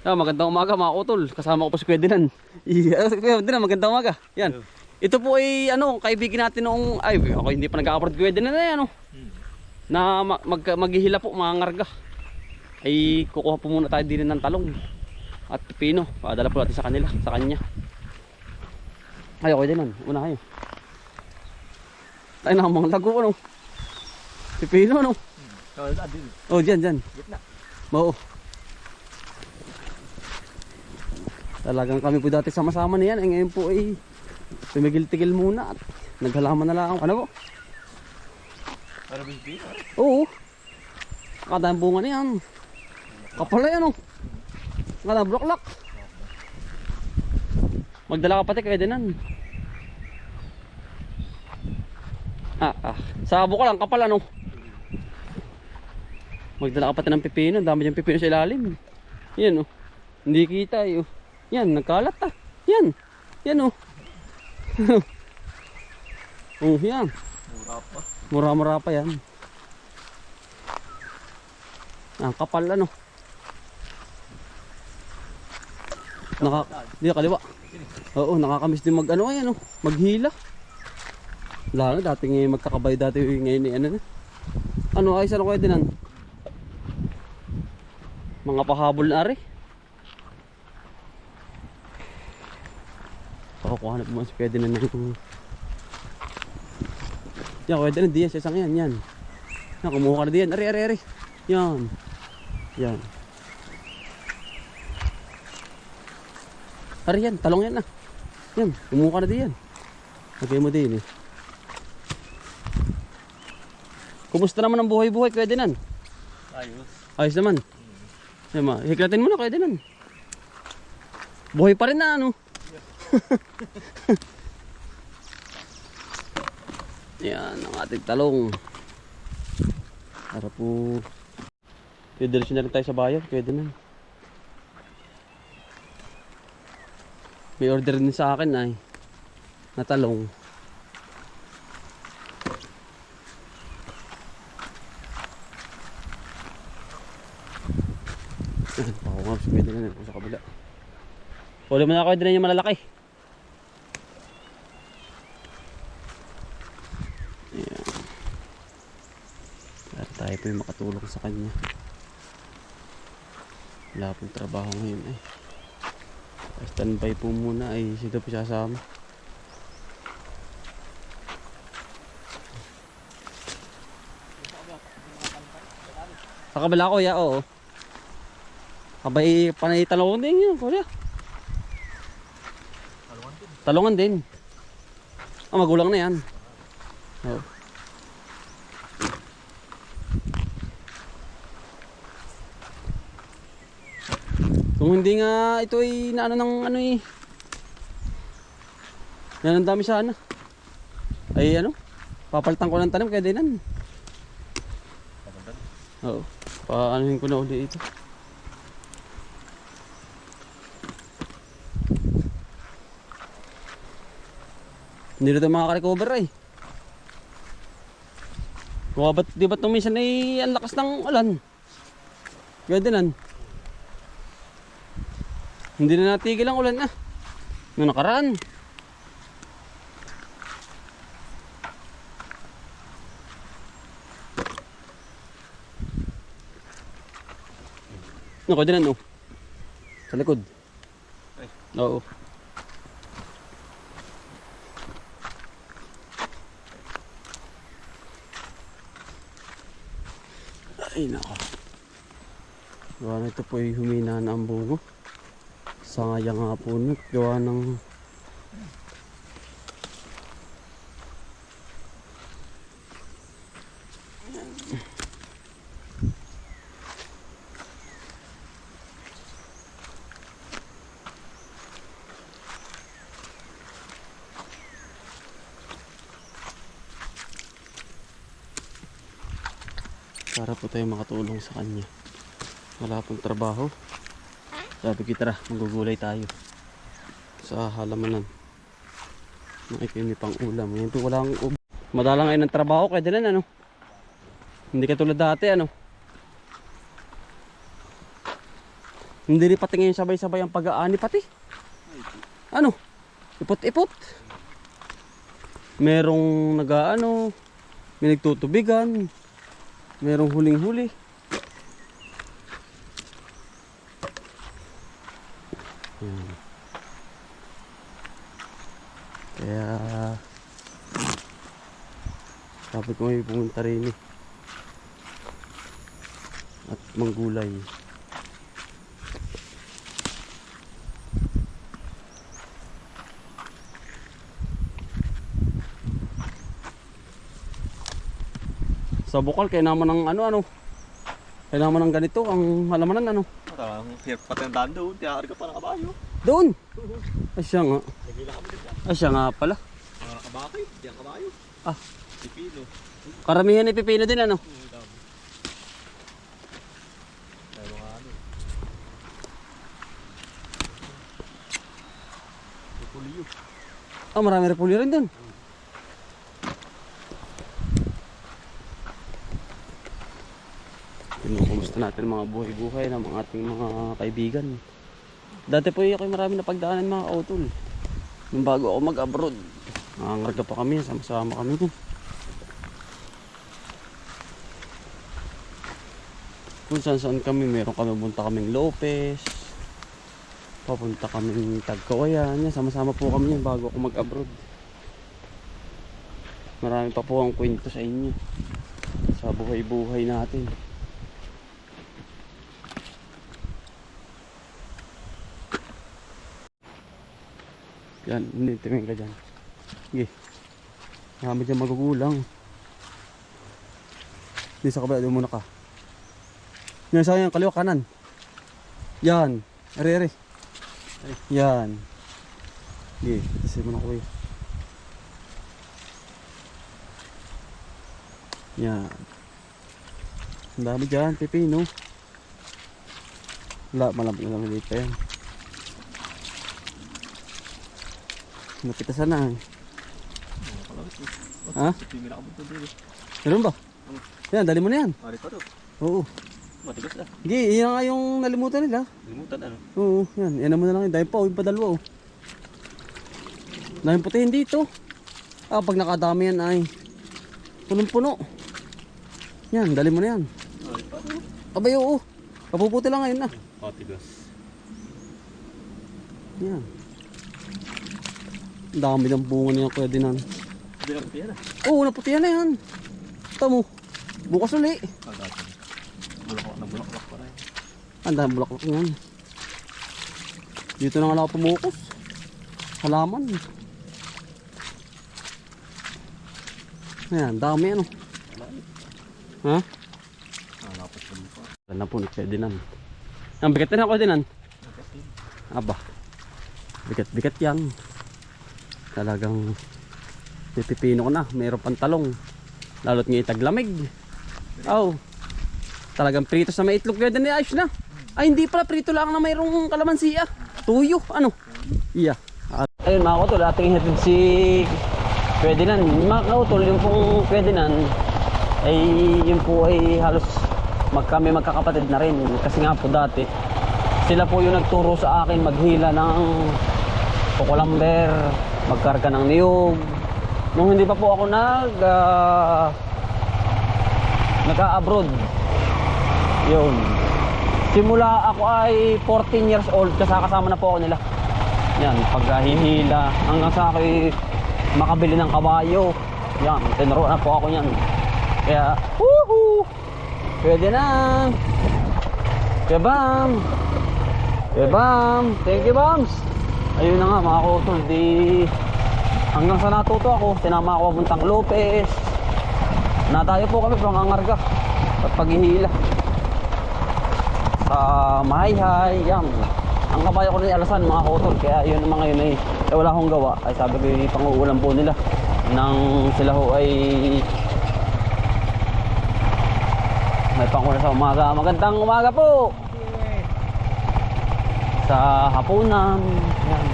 Magandang umaga mga utol. Kasama ko po si Kuya Dinan. Kuya Dinan, magandang umaga. Yan. Ito po ay kaibigan natin noong ako hindi pa nag-upload Kuya Dinan na na maghihila po mga ngarga. Ay kukuha po muna tayo din ng talong at pipino. Padala po natin sa kanya. Ay Kuya Dinan, una kayo. Tayo na mga lago Pipino Oh, diyan. Gitna. Oo. Talagang kami po dati sama-sama na yan. Ngayon po ay tumigil-tigil muna at naghalaman na lang. Ano po? Oo. Kadang bunga na yan. Kapala yan Kadang bulaklak. Magdala ka pati Kuya Dinan. Sabo ka lang kapala Magdala ka pati ng pipino. Dami dyan pipino sa ilalim. Yan Hindi kita Yan, nagkalat Yan yan. Mura pa yan. Ang kapal Di kaliwa. Oo, nakakamiss din maghila. Wala dati ngayon magkakabay dati ngayon ayos Kuya Dinan? Mga pahabol na ari. Kuha na po mas pwede na yan Kuya Dinan, diyan sa isang yan kumuha ka na diyan, ari yan ari yan, talong yan yan, kumuha ka na diyan, lagay mo din Kumusta naman ang buhay-buhay Kuya Dinan? Ayos naman. Hiklatin mo na Kuya Dinan. Buhay pa rin Yan ang ating talong. Para po didiretso na rin tayo sa bayan Kuya Dinan. May order din sa akin na talong. Pakungabs Kuya Dinan sa kabila. Huli mo na Kuya Dinan yung malalaki. Tayo po yung makatulong sa kanya. Wala pong trabaho ngayon standby po muna sino po sasama. Sa kabila Kuya, oo. Kabay panay talungan din yun Kuya. Talungan din. Magulang na yan. Oo. Kung hindi nga ito naano ng yan ang dami sana. Papalitan ko ng tanim Kuya Dinan. Oo. Paanohin ko na uli ito. Hindi na ito makaka-recover di ba't nung minsan ang lakas ng ulan? Kuya Dinan. Hindi na natigil ang ulan nung nakaraan. Kuya Dinan sa likod. Oo. Ay nako. Gawa ito po humina na ang bungo. Sayang nga po gawa ng para po tayo makatulong sa kanya. Wala pong trabaho. Sabi kita magugulay tayo sa halamanan. May pang ulam. Ngayon po walang madalang ngayon ng trabaho Kuya Dinan Hindi katulad dati Hindi rin pati ngayon sabay-sabay ang pag-aani pati. Ano? Ipot-ipot. Merong nag-aano, may nagtutubigan, merong huling-huli. Kaya sabi ko may pumunta rin at manggulay. Sa bukal kaya naman ng ano kaya naman ng ganito ang halamanan ano. Parang hirap patandaan doon, tiyakarga pa ng kabayo. Doon! Ay siya nga. Ay siya nga pala. Mga kabakay, di ang kabayo. Ah, Pipino. karamihan ay pipino din ano. Ah, marami repulyo rin doon. Kumusta natin mga buhay-buhay ng mga ating mga kaibigan. Dati po ako marami na pagdaanan mga kautol. Nung bago ako mag-abroad, nangangarga pa kami, sama-sama kami dun. Kung saan kami, meron kami punta kaming Lopez, papunta kaming Tagkawayan, sama-sama po kami yun bago ako mag-abroad. Marami pa po ang kwento sa inyo sa buhay-buhay natin. Yan, hindi tingin ka dyan. Sige. Marami dyan magugulang. Hindi sa kabila, doon muna ka. Yan, saan yan? Kaliwa, kanan. Yan. Are. Yan. Sige, kasi muna ko eh. Yan. Ang dami dyan, pipino. Wala, malapit na dito yan. Napitasan na eh. Ha? Meron ba? Yan, dali mo na yan. Pare pa to. Oo. Matigas na. Hindi, yan nga yung nalimutan nila. Limutan ano? Oo, yan. Yan naman na lang yun. Dahil pa, yung padalwa oh. Dahil putihin dito. Ah, pag nakadami yan ay punong-puno. Yan, dali mo na yan. Pare pa to. Abay, oo. Kapuputi lang ngayon na. Matigas. Yan. Ang dami ng bunga niya kuya dinan. Hindi na puti yan ah. Oo, naputihan na yan. Tamo. Bukas uli. Dati. Bulaklak pa rin. Ang dami bulaklak yan. Dito na nga ako pumukos. Halaman. Ayan, dami ano. Ha? Nalapat pa mo pa. Wala na po ni Ferdinand. Ang bigat na ako dinan. Aba. Bigat-bigat yan. Talagang pipipino ko na. Mayroon pang talong. Lalo't ngayon taglamig. Oh. Talagang prito sa may itlog. Kaya din ayos na. Ay hindi pala prito lang na mayroong kalamansi ah. Tuyo. Ano? Iya. Ayun mga kautol. Ating hatid si Ferdinand. Mga kautol yung pong Ferdinand ay yun po ay halos kami magkakapatid na rin. Kasi nga po dati sila po yung nagturo sa akin maghila ng kukulamber, magkarga ng niyog. Nung hindi pa po ako nag-abroad. Yun. Simula ako ay 14 years old kasama na po ako nila. Yan, paghihila hanggang sa ako'y makabili ng kabayo. Yan, tinuro na po ako yan. Kaya, woohoo! Pwede na. Kaya bam! Kaya bam! Thank you, Bams! Ayun na nga mga kautol, di hanggang sa natuto ako, sinama ako papuntang Lopez. Natayo po kami pangangarga at paghihila sa Mahayhay. Yan, ang kabayo ko rin alasan mga kautol. Kaya yun naman ngayon ay wala akong gawa. Ay sabi ko yung pang-uulam po nila nang sila ho ay may panguna sa umaga. Magandang umaga po sa hapunan. Yan.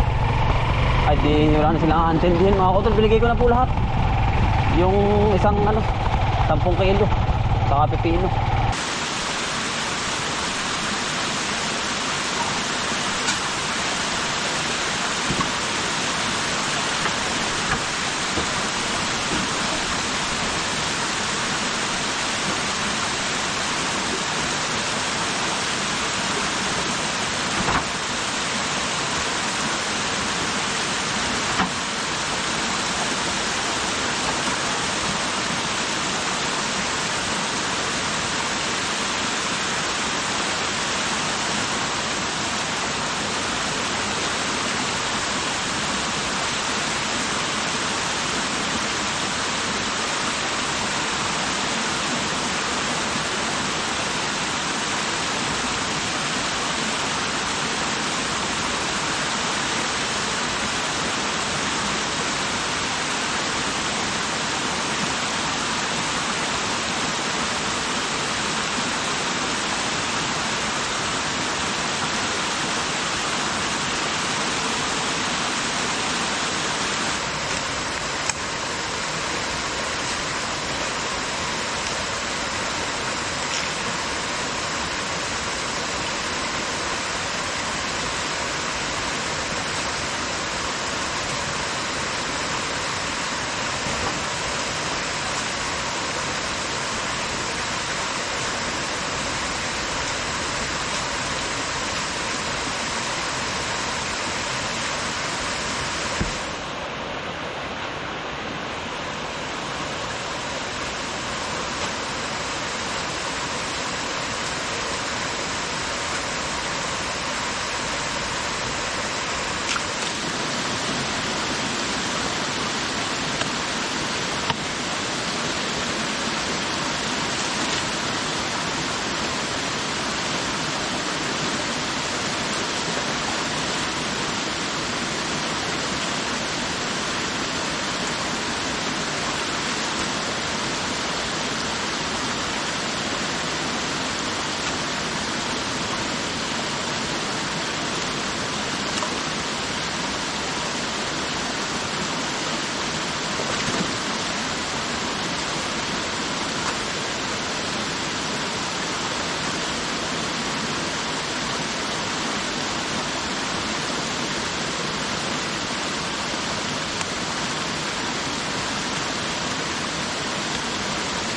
Ay di wala na silang aantindihin mga kautol. Binigay ko na po lahat. Yung isang 10 kilo sa pipino.